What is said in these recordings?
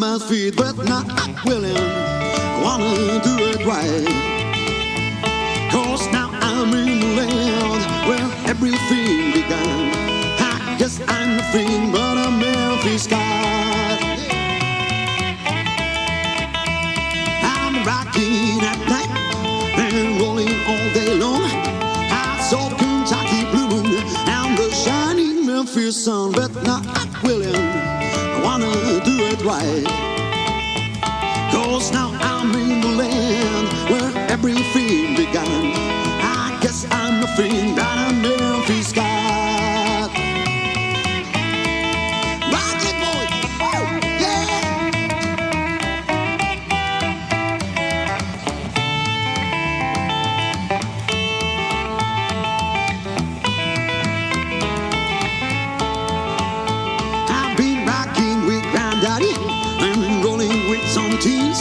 my feet, but not willing. I wanna do it right. 'Cause now I'm in the land where everything began. I guess I'm nothing but a Memphis guy. I'm rocking at night and rolling all day long. I saw Kentucky blue and the shining Memphis sun, but not willing. I wanna do it right. 'Cause now I'm in the land where everything began. I guess I'm nothing but a Memphis guy. Rock it, boy! Woo! Yeah! I've been rocking with Granddaddy and rolling with some teens.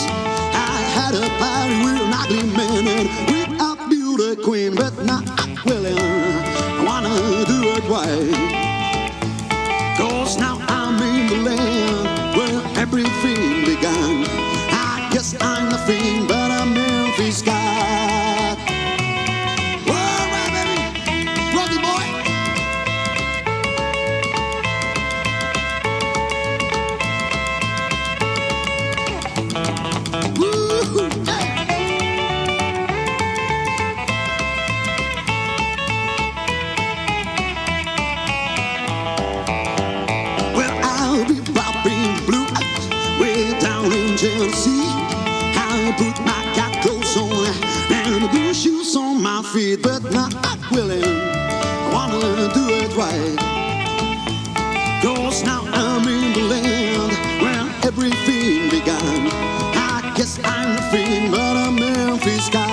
I had a party with an ugly man and with a beauty queen, but not willing. I wanna do it right. 'Cause now I'm in the land where everything began. I guess I'm nothing but a Memphis guy. All right, baby, Rocky boy. Woo! Hey. Well, I'll be popping blue way down in Tennessee. I put my cat clothes on and the blue shoes on my feet, but not willing. I wanna do it right. 'Cause now I'm in the land where everything began. I guess I'm nothing but a Memphis guy.